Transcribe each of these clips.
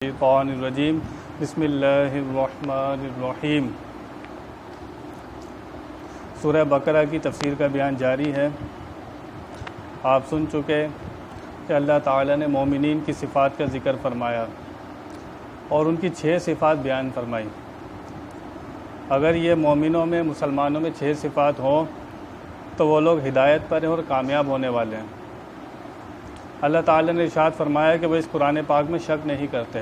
الشیطان الرجیم بسم اللہ الرحمن الرحیم۔ سورہ بقرہ کی تفسیر کا بیان جاری ہے۔ آپ سن چکے کہ اللہ تعالیٰ نے مومنین کی صفات کا ذکر فرمایا اور ان کی 6 صفات بیان فرمائی۔ اگر یہ مومنوں میں مسلمانوں میں 6 صفات ہوں تو وہ لوگ ہدایت پر ہیں اور کامیاب ہونے والے ہیں۔ اللہ تعالیٰ نے ارشاد فرمایا کہ وہ اس قرآن پاک میں شک نہیں کرتے۔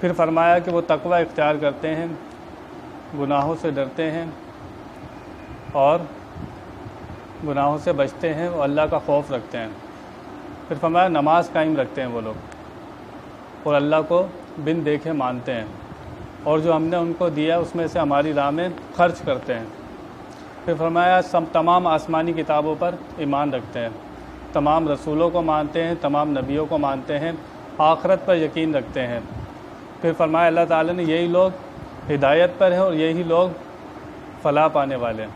پھر فرمایا کہ وہ تقوی اختیار کرتے ہیں، گناہوں سے ڈرتے ہیں اور گناہوں سے بچتے ہیں، وہ اللہ کا خوف رکھتے ہیں۔ پھر فرمایا نماز قائم رکھتے ہیں وہ لوگ اور اللہ کو بن دیکھے مانتے ہیں، اور جو ہم نے ان کو دیا اس میں سے ہماری راہ میں خرچ کرتے ہیں۔ پھر فرمایا تمام آسمانی کتابوں پر ایمان رکھتے ہیں، تمام رسولوں کو مانتے ہیں، تمام نبیوں کو مانتے ہیں، آخرت پر یقین رکھتے ہیں۔ پھر فرمایا اللہ تعالیٰ نے یہی لوگ ہدایت پر ہیں اور یہی لوگ فلاح پانے والے ہیں۔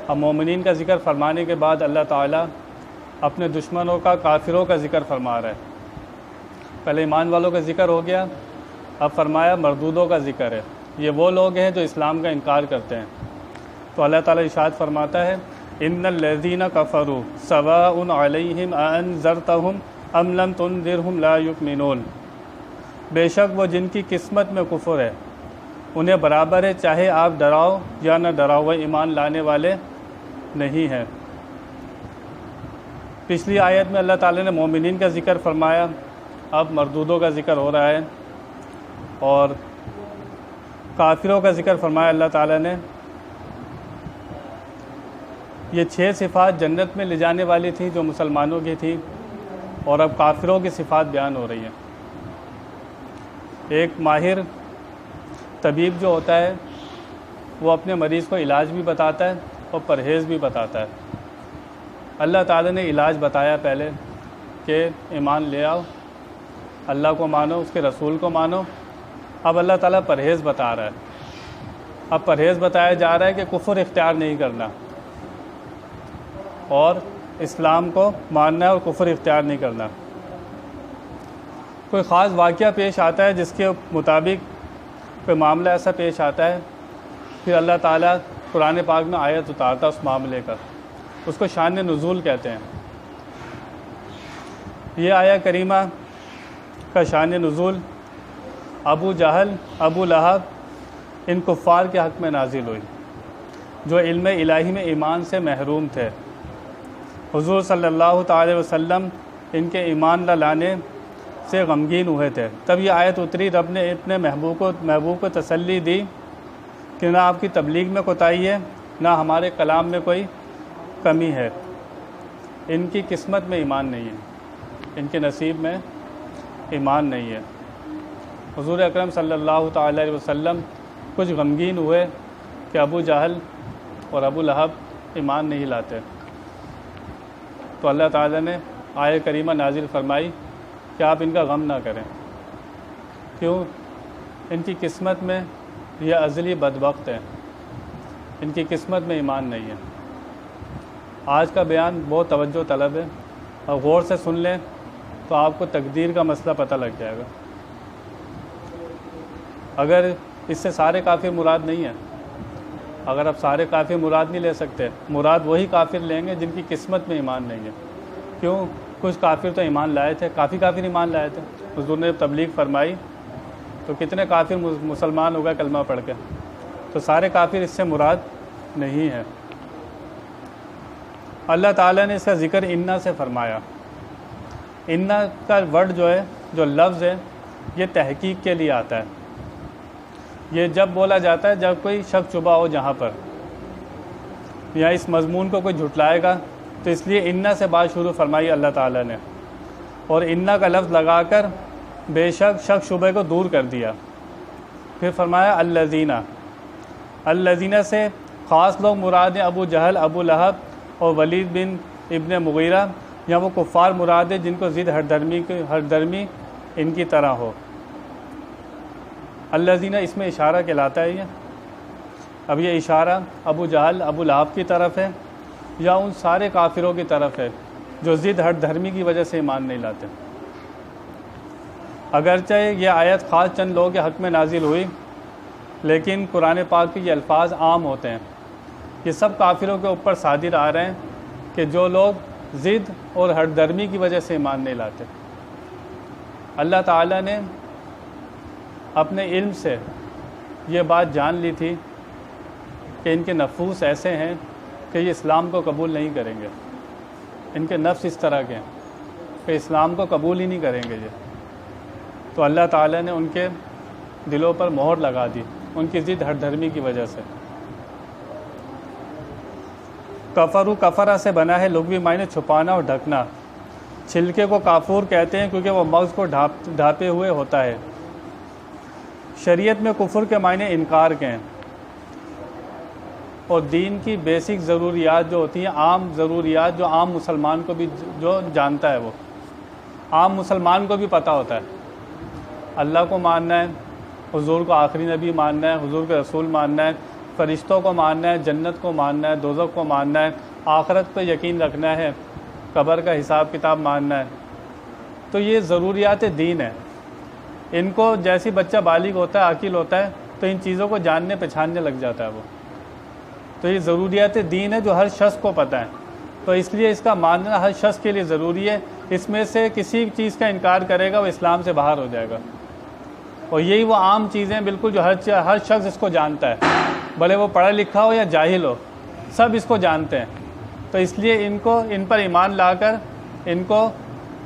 اب مومنین کا ذکر فرمانے کے بعد اللہ تعالیٰ اپنے دشمنوں کا، کافروں کا ذکر فرما رہا ہے۔ پہلے ایمان والوں کا ذکر ہو گیا، اب فرمایا مردودوں کا ذکر ہے۔ یہ وہ لوگ ہیں جو اسلام کا انکار کرتے ہیں۔ تو اللہ تعالیٰ ارشاد فرماتا ہے ان الذین کفروا سواء علیہم اانذرتہم ام لم تنذرہم لا یؤمنون۔ بے شک وہ جن کی قسمت میں کفر ہے انہیں برابر ہے، چاہے آپ ڈراؤ یا نہ ڈراؤ، وہ ایمان لانے والے نہیں ہیں۔ پچھلی آیت میں اللہ تعالیٰ نے مومنین کا ذکر فرمایا، اب مردودوں کا ذکر ہو رہا ہے اور کافروں کا ذکر فرمایا اللہ تعالیٰ نے۔ یہ 6 صفات جنت میں لے جانے والی تھیں جو مسلمانوں کی تھیں، اور اب کافروں کی صفات بیان ہو رہی ہیں۔ ایک ماہر طبیب جو ہوتا ہے وہ اپنے مریض کو علاج بھی بتاتا ہے اور پرہیز بھی بتاتا ہے۔ اللہ تعالیٰ نے علاج بتایا پہلے کہ ایمان لے آؤ، اللہ کو مانو، اس کے رسول کو مانو۔ اب اللہ تعالیٰ پرہیز بتا رہا ہے۔ اب پرہیز بتایا جا رہا ہے کہ کفر اختیار نہیں کرنا اور اسلام کو ماننا ہے اور کفر اختیار نہیں کرنا۔ کوئی خاص واقعہ پیش آتا ہے جس کے مطابق کوئی معاملہ ایسا پیش آتا ہے، پھر اللہ تعالیٰ قرآن پاک میں آیت اتارتا ہے اس معاملے کا، اس کو شان نزول کہتے ہیں۔ یہ آیت کریمہ کا شان نزول ابو جہل، ابو لہب، ان کفار کے حق میں نازل ہوئی جو علم الہی میں ایمان سے محروم تھے۔ حضور صلی اللہ تعالی وسلم ان کے ایمان نہ لانے سے غمگین ہوئے تھے۔ تب یہ آیت اتری، رب نے اپنے محبوب کو تسلی دی کہ نہ آپ کی تبلیغ میں کوتاہی ہے، نہ ہمارے کلام میں کوئی کمی ہے۔ ان کی قسمت میں ایمان نہیں ہے، ان کے نصیب میں ایمان نہیں ہے۔ حضور اکرم صلی اللہ تعالی علیہ وسلم کچھ غمگین ہوئے کہ ابو جہل اور ابو لہب ایمان نہیں لاتے، تو اللہ تعالیٰ نے آیت کریمہ نازل فرمائی کہ آپ ان کا غم نہ کریں۔ کیوں؟ ان کی قسمت میں یہ ازلی بدبخت ہیں، ان کی قسمت میں ایمان نہیں ہے۔ آج کا بیان بہت توجہ طلب ہے، اور غور سے سن لیں تو آپ کو تقدیر کا مسئلہ پتہ لگ جائے گا۔ اگر اس سے سارے کافر مراد نہیں ہیں، اگر آپ سارے کافر مراد نہیں لے سکتے، مراد وہی کافر لیں گے جن کی قسمت میں ایمان نہیں ہے۔ کیوں؟ کچھ کافر تو ایمان لائے تھے، کافی کافر ایمان لائے تھے۔ حضور نے تبلیغ فرمائی تو کتنے کافر مسلمان ہو گئے کلمہ پڑھ کے، تو سارے کافر اس سے مراد نہیں ہے۔ اللہ تعالیٰ نے اس کا ذکر انا سے فرمایا۔ انا کا ورڈ جو ہے، جو لفظ ہے، یہ تحقیق کے لیے آتا ہے۔ یہ جب بولا جاتا ہے جب کوئی شک شبہ ہو جہاں پر، یا اس مضمون کو کوئی جھٹلائے گا، تو اس لیے انا سے بات شروع فرمائی اللہ تعالیٰ نے، اور انا کا لفظ لگا کر بے شک شک شبہ کو دور کر دیا۔ پھر فرمایا الذین، الذین سے خاص لوگ مراد ہیں ابو جہل، ابو لہب اور ولید بن ابن مغیرہ، یا وہ کفار مراد ہیں جن کو ضد ہر درمی ان کی طرح ہو۔ الذین اس میں اشارہ کہلاتا ہے یہ۔ اب یہ اشارہ ابو جہل، ابو لہب کی طرف ہے یا ان سارے کافروں کی طرف ہے جو ضد ہر دھرمی کی وجہ سے ایمان نہیں لاتے۔ اگرچہ یہ آیت خاص چند لوگوں کے حق میں نازل ہوئی، لیکن قرآن پاک کے یہ الفاظ عام ہوتے ہیں۔ یہ سب کافروں کے اوپر صادر آ رہے ہیں کہ جو لوگ ضد اور ہٹ درمی کی وجہ سے ایمان نہیں لاتے۔ اللہ تعالیٰ نے اپنے علم سے یہ بات جان لی تھی کہ ان کے نفوس ایسے ہیں کہ یہ اسلام کو قبول نہیں کریں گے، ان کے نفس اس طرح کے ہیں کہ اسلام کو قبول ہی نہیں کریں گے یہ، تو اللہ تعالیٰ نے ان کے دلوں پر مہر لگا دی ان کی ضد ہٹ دھرمی کی وجہ سے۔ کفرو کفرا سے بنا ہے، لغوی معنی چھپانا اور ڈھکنا۔ چھلکے کو کافور کہتے ہیں کیونکہ وہ مغز کو ڈھانپے ہوئے ہوتا ہے۔ شریعت میں کفر کے معنی انکار کے ہیں، اور دین کی بیسک ضروریات جو ہوتی ہیں، عام ضروریات جو عام مسلمان کو بھی جو جانتا ہے، وہ عام مسلمان کو بھی پتہ ہوتا ہے۔ اللہ کو ماننا ہے، حضور کو آخری نبی ماننا ہے، حضور کے رسول ماننا ہے، فرشتوں کو ماننا ہے، جنت کو ماننا ہے، دوزخ کو ماننا ہے، آخرت پہ یقین رکھنا ہے، قبر کا حساب کتاب ماننا ہے۔ تو یہ ضروریات دین ہے۔ ان کو جیسی بچہ بالغ ہوتا ہے، عاقل ہوتا ہے، تو ان چیزوں کو جاننے پہچاننے لگ جاتا ہے وہ۔ تو یہ ضروریات دین ہے جو ہر شخص کو پتہ ہے، تو اس لیے اس کا ماننا ہر شخص کے لیے ضروری ہے۔ اس میں سے کسی چیز کا انکار کرے گا وہ اسلام سے باہر ہو جائے گا۔ اور یہی وہ عام چیزیں بالکل جو ہر شخص اس کو جانتا ہے، بھلے وہ پڑھا لکھا ہو یا جاہل ہو، سب اس کو جانتے ہیں۔ تو اس لیے ان پر ایمان لا کر ان کو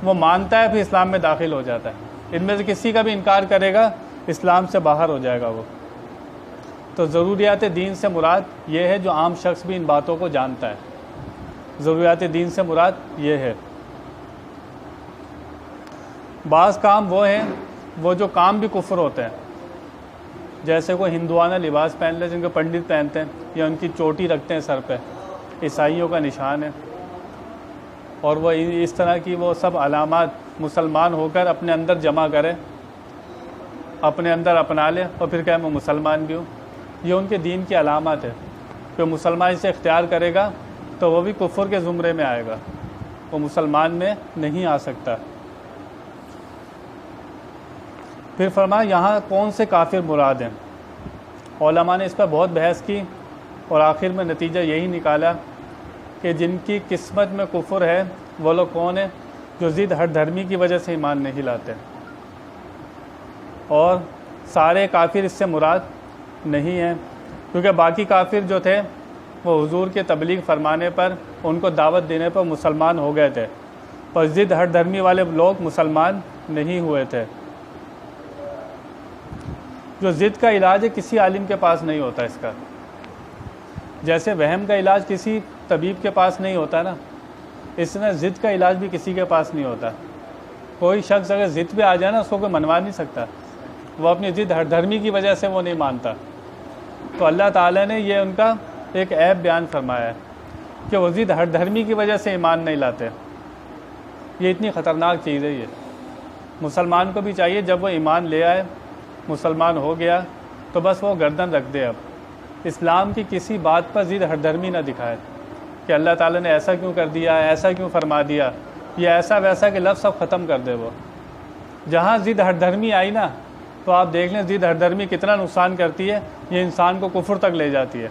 وہ مانتا ہے، پھر اسلام میں داخل ہو جاتا ہے۔ ان میں سے کسی کا بھی انکار کرے گا اسلام سے باہر ہو جائے گا وہ۔ تو ضروریات دین سے مراد یہ ہے جو عام شخص بھی ان باتوں کو جانتا ہے۔ ضروریات دین سے مراد یہ ہے۔ بعض کام وہ ہیں وہ جو کام بھی کفر ہوتے ہیں، جیسے کوئی ہندوانہ لباس پہن لے جن کو پنڈت پہنتے ہیں، یا ان کی چوٹی رکھتے ہیں سر پہ، عیسائیوں کا نشان ہے، اور وہ اس طرح کی وہ سب علامات مسلمان ہو کر اپنے اندر جمع کرے، اپنے اندر اپنا لے، اور پھر کہے میں مسلمان بھی ہوں۔ یہ ان کے دین کی علامات ہے کہ مسلمان اسے اختیار کرے گا تو وہ بھی کفر کے زمرے میں آئے گا، وہ مسلمان میں نہیں آ سکتا۔ پھر فرمایا یہاں کون سے کافر مراد ہیں؟ علماء نے اس پر بہت بحث کی، اور آخر میں نتیجہ یہی نکالا کہ جن کی قسمت میں کفر ہے وہ لوگ کون ہیں؟ جو ضد ہٹ دھرمی کی وجہ سے ایمان نہیں لاتے، اور سارے کافر اس سے مراد نہیں ہیں، کیونکہ باقی کافر جو تھے وہ حضور کے تبلیغ فرمانے پر، ان کو دعوت دینے پر مسلمان ہو گئے تھے، اور ضد ہٹ دھرمی والے لوگ مسلمان نہیں ہوئے تھے۔ جو ضد کا علاج ہے کسی عالم کے پاس نہیں ہوتا اس کا، جیسے وہم کا علاج کسی طبیب کے پاس نہیں ہوتا نا، اس طرح ضد کا علاج بھی کسی کے پاس نہیں ہوتا۔ کوئی شخص اگر ضد پہ آ جائے نا، اس کو کوئی منوا نہیں سکتا، وہ اپنی ضد ہٹ دھرمی کی وجہ سے وہ نہیں مانتا۔ تو اللہ تعالیٰ نے یہ ان کا ایک عیب بیان فرمایا ہے کہ وہ ضد ہٹ دھرمی کی وجہ سے ایمان نہیں لاتے۔ یہ اتنی خطرناک چیز ہے۔ یہ مسلمان کو بھی چاہیے جب وہ ایمان لے آئے، مسلمان ہو گیا، تو بس وہ گردن رکھ دے، اب اسلام کی کسی بات پر ضد ہٹ دھرمی نہ دکھائے کہ اللہ تعالیٰ نے ایسا کیوں کر دیا، ایسا کیوں فرما دیا، یہ ایسا ویسا کہ لفظ سب ختم کر دے۔ وہ جہاں ضد ہٹ دھرمی آئی نا، تو آپ دیکھ لیں ضد ہٹ دھرمی کتنا نقصان کرتی ہے۔ یہ انسان کو کفر تک لے جاتی ہے،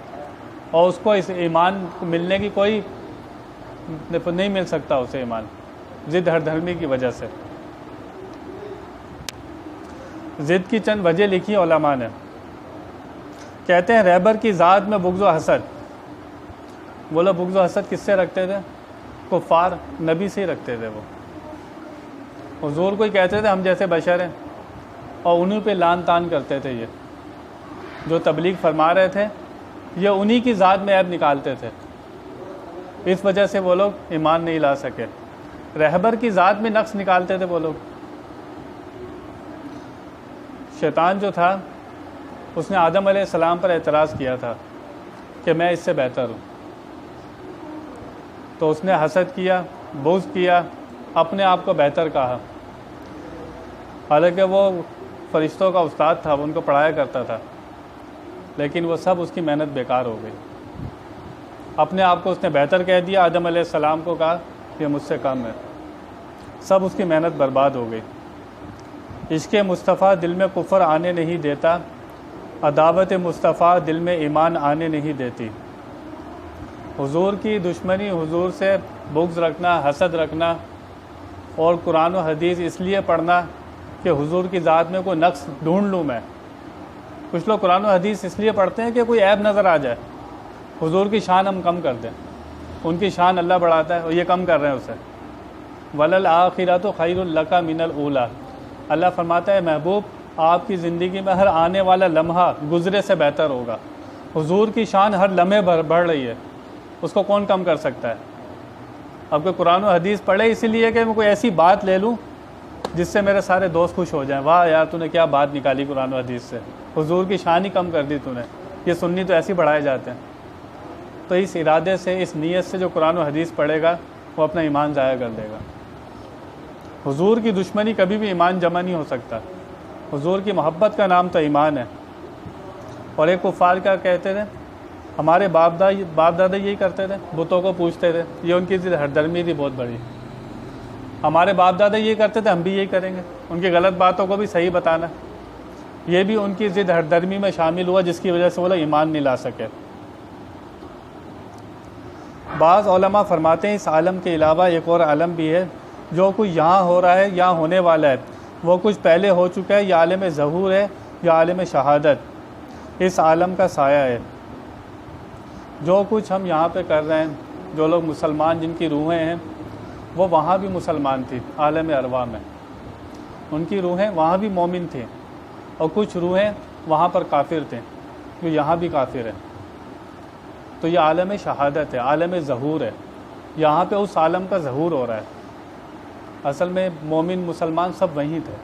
اور اس کو اس ایمان ملنے کی کوئی نہیں مل سکتا اسے ایمان، ضد ہٹ دھرمی کی وجہ سے۔ ضد کی چند وجہ لکھی علماء نے، کہتے ہیں رہبر کی ذات میں بغض و حسد۔ بولا بغض و حسد کس سے رکھتے تھے؟ کفار نبی سے ہی رکھتے تھے۔ وہ حضور کو ہی کہتے تھے ہم جیسے بشر ہیں، اور انہیں پہ لان تان کرتے تھے۔ یہ جو تبلیغ فرما رہے تھے یہ انہی کی ذات میں عیب نکالتے تھے، اس وجہ سے وہ لوگ ایمان نہیں لا سکے۔ رہبر کی ذات میں نقص نکالتے تھے وہ لوگ۔ شیطان جو تھا اس نے آدم علیہ السلام پر اعتراض کیا تھا کہ میں اس سے بہتر ہوں، تو اس نے حسد کیا، بغض کیا، اپنے آپ کو بہتر کہا، حالانکہ وہ فرشتوں کا استاد تھا، وہ ان کو پڑھایا کرتا تھا، لیکن وہ سب اس کی محنت بیکار ہو گئی۔ اپنے آپ کو اس نے بہتر کہہ دیا، آدم علیہ السلام کو کہا یہ مجھ سے کم ہے، سب اس کی محنت برباد ہو گئی۔ عشق مصطفیٰ دل میں کفر آنے نہیں دیتا، عداوت مصطفیٰ دل میں ایمان آنے نہیں دیتی۔ حضور کی دشمنی، حضور سے بغض رکھنا، حسد رکھنا اور قرآن و حدیث اس لیے پڑھنا کہ حضور کی ذات میں کوئی نقص ڈھونڈ لوں میں۔ کچھ لوگ قرآن و حدیث اس لیے پڑھتے ہیں کہ کوئی عیب نظر آ جائے، حضور کی شان ہم کم کر دیں، ان کی شان اللہ بڑھاتا ہے اور یہ کم کر رہے ہیں اسے۔ وَلَلْآخِرَةُ خَيْرٌ لَكَ مِنَ الْأُولَىٰ، اللہ فرماتا ہے محبوب آپ کی زندگی میں ہر آنے والا لمحہ گزرے سے بہتر ہوگا۔ حضور کی شان ہر لمحے بڑھ رہی ہے، اس کو کون کم کر سکتا ہے؟ اب کوئی قرآن و حدیث پڑھے اسی لیے کہ میں کوئی ایسی بات لے لوں جس سے میرے سارے دوست خوش ہو جائیں، واہ یار تو نے کیا بات نکالی قرآن و حدیث سے، حضور کی شان ہی کم کر دی تو نے، یہ سنی تو ایسے ہی بڑھائے جاتے ہیں۔ تو اس ارادے سے، اس نیت سے جو قرآن و حدیث پڑھے گا وہ اپنا ایمان ضائع کر دے گا۔ حضور کی دشمنی کبھی بھی ایمان جمع نہیں ہو سکتا، حضور کی محبت کا نام تو ایمان ہے۔ اور ایک کفار کا کہتے تھے ہمارے باپ دادا یہی کرتے تھے، بتوں کو پوچھتے تھے، یہ ان کی ہردرمی تھی بہت بڑی، ہمارے باپ دادا یہ کرتے تھے ہم بھی یہی کریں گے، ان کی غلط باتوں کو بھی صحیح بتانا، یہ بھی ان کی ضد ہردرمی میں شامل ہوا جس کی وجہ سے وہ لوگ ایمان نہیں لا سکے۔ بعض علماء فرماتے ہیں اس عالم کے علاوہ ایک اور عالم بھی ہے، جو کچھ یہاں ہو رہا ہے یا ہونے والا ہے وہ کچھ پہلے ہو چکا ہے، یا عالم ظہور ہے یا عالم شہادت، اس عالم کا سایہ ہے۔ جو کچھ ہم یہاں پہ کر رہے ہیں، جو لوگ مسلمان جن کی روحیں ہیں وہ وہاں بھی مسلمان تھی، عالم ارواح میں ان کی روحیں وہاں بھی مومن تھیں، اور کچھ روحیں وہاں پر کافر تھیں جو یہاں بھی کافر ہیں۔ تو یہ عالم شہادت ہے، عالم ظہور ہے، یہاں پہ اس عالم کا ظہور ہو رہا ہے۔ اصل میں مومن مسلمان سب وہیں تھے،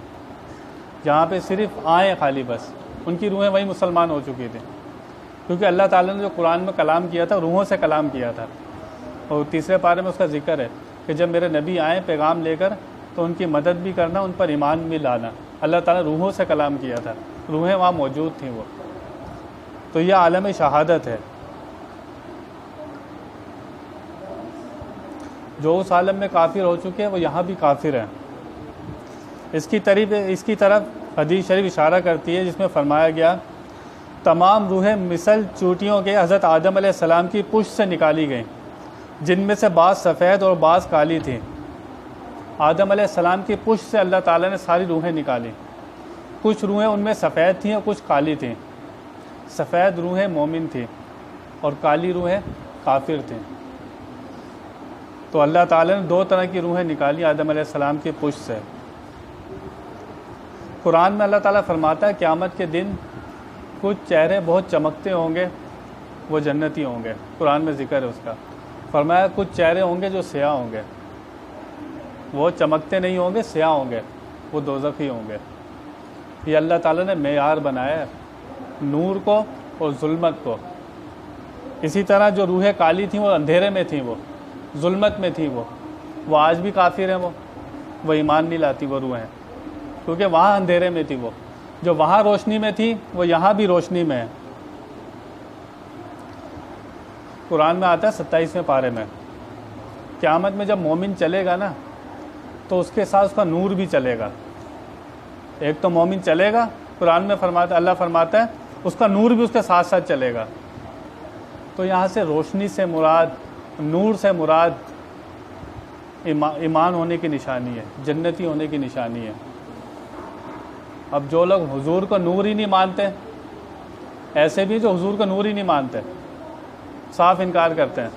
جہاں پہ صرف آئیں خالی بس، ان کی روحیں وہیں مسلمان ہو چکی تھیں، کیونکہ اللہ تعالیٰ نے جو قرآن میں کلام کیا تھا روحوں سے کلام کیا تھا، اور تیسرے پارے میں اس کا ذکر ہے کہ جب میرے نبی آئیں پیغام لے کر تو ان کی مدد بھی کرنا، ان پر ایمان بھی لانا۔ اللہ تعالیٰ روحوں سے کلام کیا تھا، روحیں وہاں موجود تھیں وہ، تو یہ عالم شہادت ہے۔ جو اس عالم میں کافر ہو چکے ہیں وہ یہاں بھی کافر ہیں۔ اس کی طرف حدیث شریف اشارہ کرتی ہے جس میں فرمایا گیا تمام روحیں مثل چوٹیوں کے حضرت آدم علیہ السلام کی پشت سے نکالی گئیں، جن میں سے بعض سفید اور بعض کالی تھیں۔ آدم علیہ السلام کی پشت سے اللہ تعالیٰ نے ساری روحیں نکالی، کچھ روحیں ان میں سفید تھیں اور کچھ کالی تھیں۔ سفید روحیں مومن تھیں اور کالی روحیں کافر تھیں۔ تو اللہ تعالیٰ نے دو طرح کی روحیں نکالی آدم علیہ السلام کی پشت سے۔ قرآن میں اللہ تعالیٰ فرماتا ہے قیامت کے دن کچھ چہرے بہت چمکتے ہوں گے، وہ جنتی ہوں گے، قرآن میں ذکر ہے اس کا۔ فرمایا کچھ چہرے ہوں گے جو سیاہ ہوں گے، وہ چمکتے نہیں ہوں گے، سیاہ ہوں گے، وہ دوزخی ہوں گے۔ یہ اللہ تعالیٰ نے معیار بنایا ہے نور کو اور ظلمت کو۔ اسی طرح جو روحیں کالی تھیں وہ اندھیرے میں تھیں، وہ ظلمت میں تھیں، وہ آج بھی کافر ہیں، وہ ایمان نہیں لاتی وہ روحیں، کیونکہ وہاں اندھیرے میں تھی، وہ جو وہاں روشنی میں تھی وہ یہاں بھی روشنی میں ہے۔ قرآن میں آتا ہے 27ویں پارے میں، قیامت میں جب مومن چلے گا نا تو اس کے ساتھ اس کا نور بھی چلے گا۔ ایک تو مومن چلے گا، قرآن میں اللہ فرماتا ہے اس کا نور بھی اس کے ساتھ ساتھ چلے گا۔ تو یہاں سے روشنی سے مراد، نور سے مراد ایمان ہونے کی نشانی ہے، جنتی ہونے کی نشانی ہے۔ اب جو لوگ حضور کو نور ہی نہیں مانتے، ایسے بھی جو حضور کو نور ہی نہیں مانتے، صاف انکار کرتے ہیں،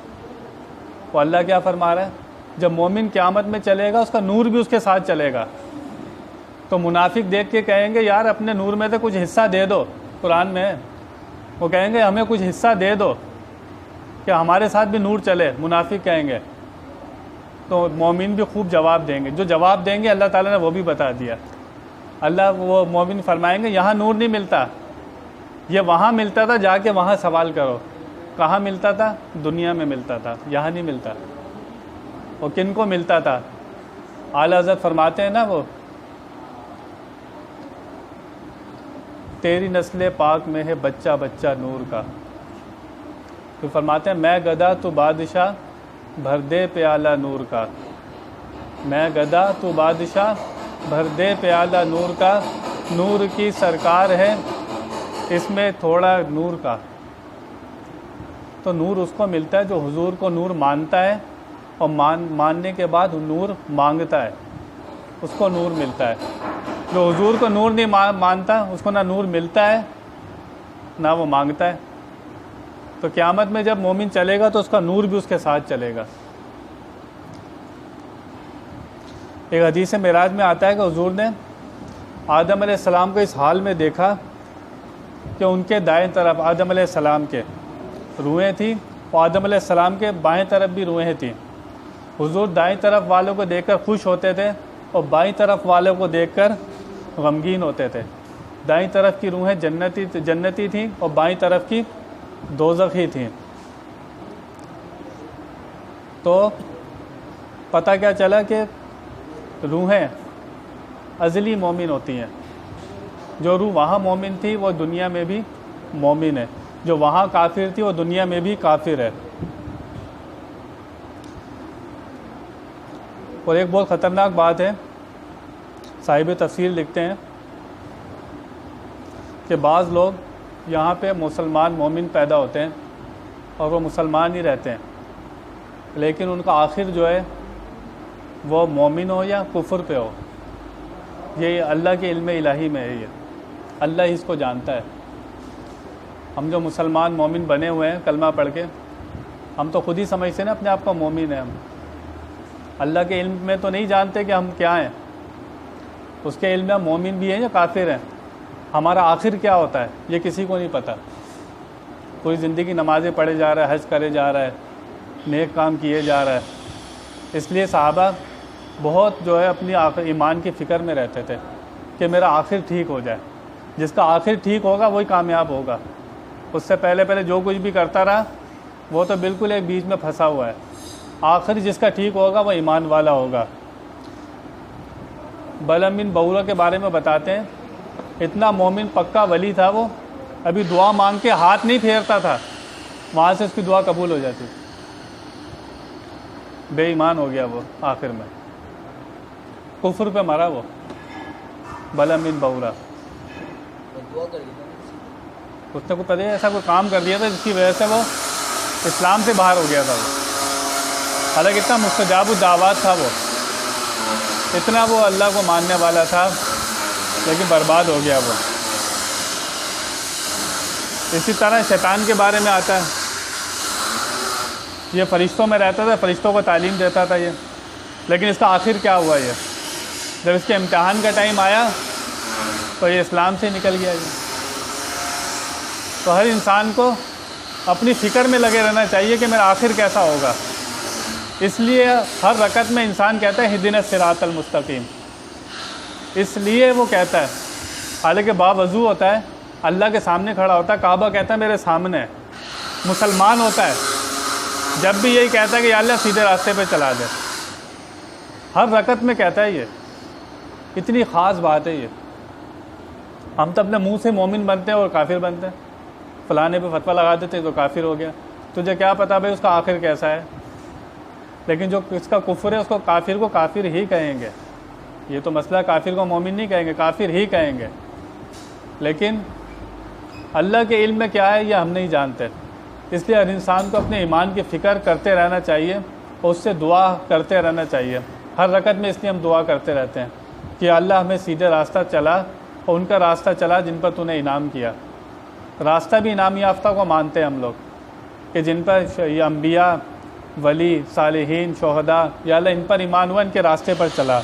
وہ اللہ کیا فرما رہا ہے جب مومن قیامت میں چلے گا اس کا نور بھی اس کے ساتھ چلے گا۔ تو منافق دیکھ کے کہیں گے یار اپنے نور میں سے کچھ حصہ دے دو، قرآن میں وہ کہیں گے ہمیں کچھ حصہ دے دو کہ ہمارے ساتھ بھی نور چلے، منافق کہیں گے۔ تو مومن بھی خوب جواب دیں گے، جو جواب دیں گے اللہ تعالیٰ نے وہ بھی بتا دیا۔ وہ مومن فرمائیں گے یہاں نور نہیں ملتا، یہ وہاں ملتا تھا، جا کے وہاں سوال کرو کہاں ملتا تھا، دنیا میں ملتا تھا، یہاں نہیں ملتا۔ اور کن کو ملتا تھا؟ اعلیٰ حضرت فرماتے ہیں نا وہ تیری نسل پاک میں ہے بچہ بچہ نور کا۔ تو فرماتے ہیں میں گدا تو بادشاہ بھر دے پیالہ نور کا، میں گدا تو بادشاہ بھر دے پیالہ نور کا، نور کی سرکار ہے اس میں تھوڑا نور کا۔ تو نور اس کو ملتا ہے جو حضور کو نور مانتا ہے اور ماننے کے بعد نور مانگتا ہے، اس کو نور ملتا ہے۔ جو حضور کو نور نہیں مانتا اس کو نہ نور ملتا ہے نہ وہ مانگتا ہے۔ تو قیامت میں جب مومن چلے گا تو اس کا نور بھی اس کے ساتھ چلے گا۔ ایک حدیث معراج میں آتا ہے کہ حضور نے آدم علیہ السلام کو اس حال میں دیکھا کہ ان کے دائیں طرف آدم علیہ السلام کے روحیں تھیں اور آدم علیہ السلام کے بائیں طرف بھی روحیں تھیں۔ حضور دائیں طرف والوں کو دیکھ کر خوش ہوتے تھے اور بائیں طرف والوں کو دیکھ کر غمگین ہوتے تھے۔ دائیں طرف کی روحیں جنتی تھیں اور بائیں طرف کی دوزخی تھیں۔ تو پتہ کیا چلا کہ روحیں ازلی مومن ہوتی ہیں۔ جو روح وہاں مومن تھی وہ دنیا میں بھی مومن ہے، جو وہاں کافر تھی وہ دنیا میں بھی کافر ہے۔ اور ایک بہت خطرناک بات ہے، صاحب تفسیر لکھتے ہیں کہ بعض لوگ یہاں پہ مسلمان مومن پیدا ہوتے ہیں اور وہ مسلمان ہی رہتے ہیں، لیکن ان کا آخر جو ہے وہ مومن ہو یا کفر پہ ہو، یہ اللہ کے علم الہی میں ہے، یہ اللہ ہی اس کو جانتا ہے۔ ہم جو مسلمان مومن بنے ہوئے ہیں کلمہ پڑھ کے، ہم تو خود ہی سمجھتے ہیں نا اپنے آپ کو مومن ہیں۔ ہم اللہ کے علم میں تو نہیں جانتے کہ ہم کیا ہیں، اس کے علم میں ہم مومن بھی ہیں یا کافر ہیں۔ ہمارا آخر کیا ہوتا ہے یہ کسی کو نہیں پتہ۔ پوری زندگی نمازیں پڑھے جا رہا ہے، حج کرے جا رہا ہے، نیک کام کیے جا رہا ہے۔ اس لیے صحابہ بہت جو ہے اپنی ایمان کی فکر میں رہتے تھے کہ میرا آخر ٹھیک ہو جائے۔ جس کا آخر ٹھیک ہوگا وہی کامیاب ہوگا، اس سے پہلے جو کچھ بھی کرتا رہا وہ تو بالکل ایک بیچ میں پھنسا ہوا ہے۔ آخر جس کا ٹھیک ہوگا وہ ایمان والا ہوگا۔ بلعم بن بورہ کے بارے میں بتاتے ہیں، اتنا مومن پکا ولی تھا، وہ ابھی دعا مانگ کے ہاتھ نہیں پھیرتا تھا، وہاں سے اس کی دعا قبول ہو جاتی۔ بے ایمان ہو گیا وہ، آخر میں کفر پہ مرا وہ بلعم بن بورہ۔ اس نے کو پتہ ایسا کوئی کام کر دیا تھا جس کی وجہ سے وہ اسلام سے باہر ہو گیا تھا وہ، حالانکہ اتنا مستجاب الدعوات تھا وہ، اتنا وہ اللہ کو ماننے والا تھا، لیکن برباد ہو گیا وہ۔ اسی طرح شیطان کے بارے میں آتا ہے، یہ فرشتوں میں رہتا تھا، فرشتوں کو تعلیم دیتا تھا یہ، لیکن اس کا آخر کیا ہوا؟ یہ جب اس کے امتحان کا ٹائم آیا تو یہ اسلام سے نکل گیا۔ یہ تو ہر انسان کو اپنی فکر میں لگے رہنا چاہیے کہ میرا آخر کیسا ہوگا۔ اس لیے ہر رکعت میں انسان کہتا ہے اہدنا الصراط المستقیم، اس لیے وہ کہتا ہے، حالانکہ باوضو ہوتا ہے، اللہ کے سامنے کھڑا ہوتا ہے، کعبہ کہتا ہے میرے سامنے ہے، مسلمان ہوتا ہے، جب بھی یہی کہتا ہے کہ یا اللہ سیدھے راستے پہ چلا دے، ہر رکعت میں کہتا ہے۔ یہ اتنی خاص بات ہے یہ۔ ہم تو اپنے منہ سے مومن بنتے ہیں اور کافر بنتے ہیں، فلانے پہ فتویٰ لگا دیتے تو کافر ہو گیا، تجھے کیا پتہ بھائی اس کا آخر کیسا ہے؟ لیکن جو اس کا کفر ہے اس کو کافر ہی کہیں گے۔ یہ تو مسئلہ کافر کو مومن نہیں کہیں گے، کافر ہی کہیں گے، لیکن اللہ کے علم میں کیا ہے یہ ہم نہیں جانتے۔ اس لیے ہر انسان کو اپنے ایمان کی فکر کرتے رہنا چاہیے اور اس سے دعا کرتے رہنا چاہیے۔ ہر رکعت میں اس لیے ہم دعا کرتے رہتے ہیں کہ اللہ ہمیں سیدھے راستہ چلا اور ان کا راستہ چلا جن پر تو نے انعام کیا۔ راستہ بھی انعام یافتہ کو مانتے ہیں ہم لوگ کہ جن پر یہ انبیاء، ولی، صالحین، شہداء، یا اللہ ان پر ایمان ہوا، ان کے راستے پر چلا۔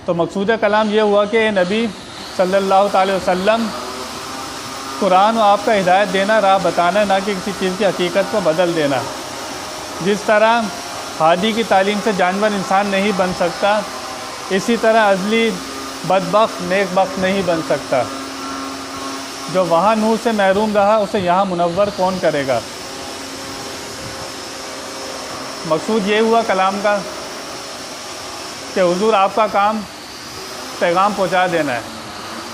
تو مقصود کلام یہ ہوا کہ اے نبی صلی اللہ تعالی وسلم، قرآن و آپ کا ہدایت دینا، راہ بتانا، نہ کہ کسی چیز کی حقیقت کو بدل دینا۔ جس طرح ہادی کی تعلیم سے جانور انسان نہیں بن سکتا، اسی طرح ازلی بدبخت نیک بخت نہیں بن سکتا۔ جو وہاں نور سے محروم رہا اسے یہاں منور کون کرے گا؟ مقصود یہ ہوا کلام کا کہ حضور آپ کا کام پیغام پہنچا دینا ہے،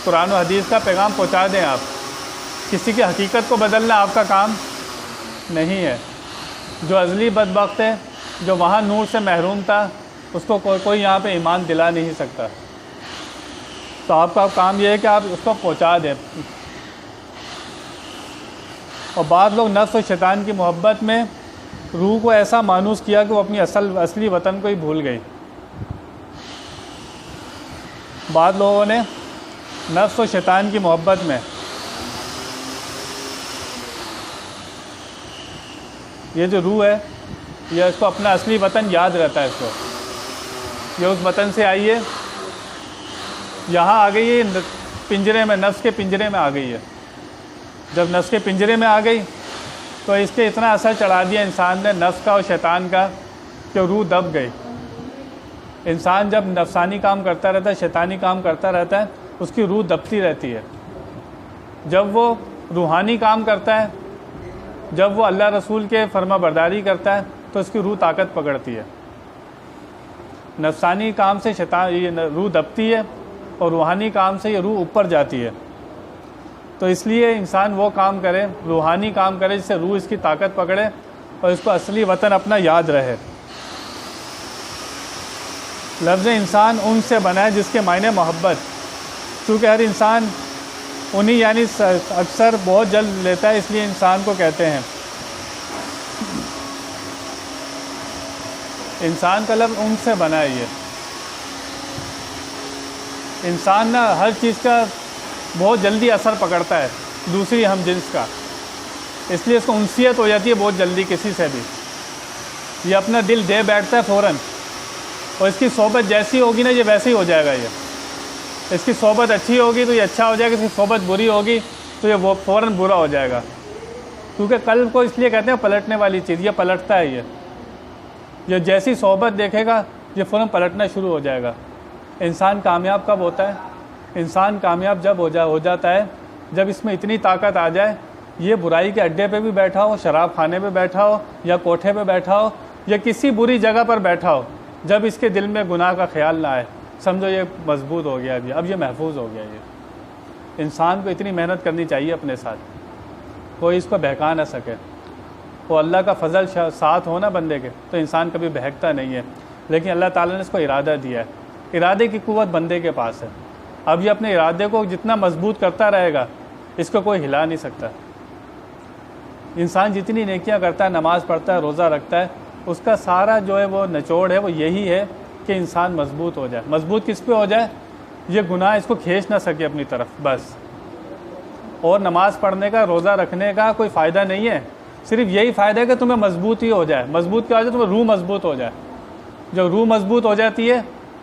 قرآن و حدیث کا پیغام پہنچا دیں آپ، کسی کی حقیقت کو بدلنا آپ کا کام نہیں ہے۔ جو ازلی بدبخت ہے، جو وہاں نور سے محروم تھا، اس کو کوئی یہاں پہ ایمان دلا نہیں سکتا. تو آپ کا کام یہ ہے کہ آپ اس کو پہنچا دیں. اور بعض لوگ نفس و شیطان کی محبت میں روح کو ایسا مانوس کیا کہ وہ اپنی اصلی وطن کو ہی بھول گئی. بعض لوگوں نے نفس و شیطان کی محبت میں یہ جو روح ہے یہ اس کو اپنا اصلی وطن یاد رہتا ہے. اس کو یہ اس وطن سے آئی ہے, یہاں آ گئی ہے پنجرے میں, نفس کے پنجرے میں آ گئی ہے. جب نفس کے پنجرے میں آ گئی تو اس کے اتنا اثر چڑھا دیا انسان نے نفس کا اور شیطان کا کہ روح دب گئی. انسان جب نفسانی کام کرتا رہتا ہے, شیطانی کام کرتا رہتا ہے, اس کی روح دبتی رہتی ہے. جب وہ روحانی کام کرتا ہے, جب وہ اللہ رسول کے فرما برداری کرتا ہے تو اس کی روح طاقت پکڑتی ہے. نفسانی کام سے یہ روح دبتی ہے اور روحانی کام سے یہ روح اوپر جاتی ہے. تو اس لیے انسان وہ کام کرے, روحانی کام کرے جس سے روح اس کی طاقت پکڑے اور اس کو اصلی وطن اپنا یاد رہے. لفظ انسان ان سے بنا ہے جس کے معنی محبت, چونکہ ہر انسان انہی یعنی اکثر بہت جلد لیتا ہے, اس لیے انسان کو کہتے ہیں. انسان کا لفظ ان سے بنا ہے. یہ انسان نہ ہر چیز کا بہت جلدی اثر پکڑتا ہے دوسری ہم جنس کا, اس لیے اس کو انسیت ہو جاتی ہے بہت جلدی کسی سے بھی. یہ اپنا دل دے بیٹھتا ہے فوراً, اور اس کی صحبت جیسی ہوگی نا یہ ویسے ہی ہو جائے گا. یہ اس کی صحبت اچھی ہوگی تو یہ اچھا ہو جائے گا, اس کی صحبت بری ہوگی تو یہ فوراً برا ہو جائے گا. کیونکہ قلب کو اس لیے کہتے ہیں پلٹنے والی چیز, یہ پلٹتا ہے. یہ جیسی صحبت دیکھے گا یہ فوراً پلٹنا شروع ہو جائے گا. انسان کامیاب کب ہوتا ہے؟ انسان کامیاب جب ہو جاتا ہے جب اس میں اتنی طاقت آ جائے, یہ برائی کے اڈے پہ بھی بیٹھا ہو, شراب خانے پہ بیٹھا ہو, یا کوٹھے پہ بیٹھا ہو, یا کسی بری جگہ پر بیٹھا ہو, جب اس کے دل میں گناہ کا خیال نہ آئے, سمجھو یہ مضبوط ہو گیا, اب یہ محفوظ ہو گیا. یہ انسان کو اتنی محنت کرنی چاہیے اپنے ساتھ, کوئی اس کو بہکا نہ سکے. وہ اللہ کا فضل ساتھ ہو نا بندے کے تو انسان کبھی بہکتا نہیں ہے. لیکن اللہ تعالیٰ نے اس کو ارادہ دیا ہے, ارادے کی قوت بندے کے پاس ہے. اب یہ اپنے ارادے کو جتنا مضبوط کرتا رہے گا اس کو کوئی ہلا نہیں سکتا. انسان جتنی نیکیاں کرتا ہے, نماز پڑھتا ہے, روزہ رکھتا ہے, اس کا سارا جو ہے وہ نچوڑ ہے وہ یہی ہے کہ انسان مضبوط ہو جائے. مضبوط کس پہ ہو جائے؟ یہ گناہ اس کو کھینچ نہ سکے اپنی طرف بس. اور نماز پڑھنے کا, روزہ رکھنے کا کوئی فائدہ نہیں ہے, صرف یہی فائدہ ہے کہ تمہیں مضبوط ہی ہو جائے. مضبوط کیا ہو جائے؟ تمہیں روح مضبوط ہو جائے. جب روح مضبوط ہو جاتی ہے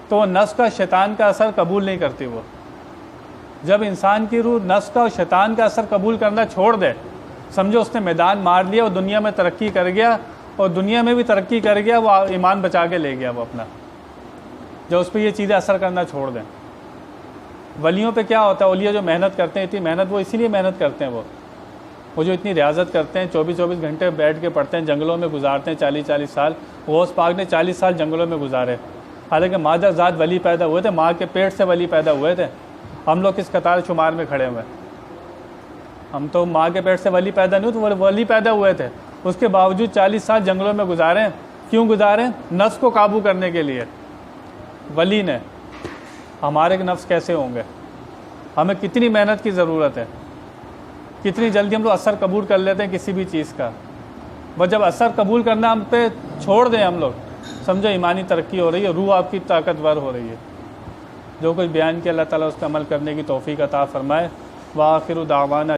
تو وہ نفس کا شیطان کا اثر قبول نہیں کرتی. وہ جب انسان کی روح نفس کا اور شیطان کا اثر قبول کرنا چھوڑ دے, سمجھو اس نے میدان مار لیا, وہ دنیا میں ترقی کر گیا, اور دنیا میں بھی ترقی کر گیا, وہ ایمان بچا کے لے گیا وہ اپنا, جب اس پہ یہ چیزیں اثر کرنا چھوڑ دیں. ولیوں پہ کیا ہوتا ہے؟ اولیاء جو محنت کرتے ہیں, اتنی محنت وہ اسی لیے محنت کرتے ہیں, وہ جو اتنی ریاضت کرتے ہیں, 24 گھنٹے بیٹھ کے پڑھتے ہیں, جنگلوں میں گزارتے ہیں 40 سال. غوث پاک نے 40 سال جنگلوں میں گزارے, حالانکہ مادر ذات ولی پیدا ہوئے تھے, ماں کے پیٹ سے ولی پیدا ہوئے تھے. ہم لوگ کس قطار شمار میں کھڑے ہوئے؟ ہم تو ماں کے پیٹ سے ولی پیدا نہیں ہوئے, تو ولی پیدا ہوئے تھے. اس کے باوجود 40 سال جنگلوں میں گزارے. کیوں گزارے؟ نفس کو قابو کرنے کے لیے. ولی نے. ہمارے نفس کیسے ہوں گے؟ ہمیں کتنی محنت کی ضرورت ہے, کتنی جلدی ہم لوگ اثر قبول کر لیتے ہیں کسی بھی چیز کا. وہ جب اثر قبول کرنا ہم پہ چھوڑ دیں ہم لوگ, سمجھو ایمانی ترقی ہو رہی ہے, روح آپ کی طاقتور ہو رہی ہے. جو کچھ بیان کیا اللہ تعالیٰ اس کا عمل کرنے کی توفیق عطا فرمائے. وآخر دعوانا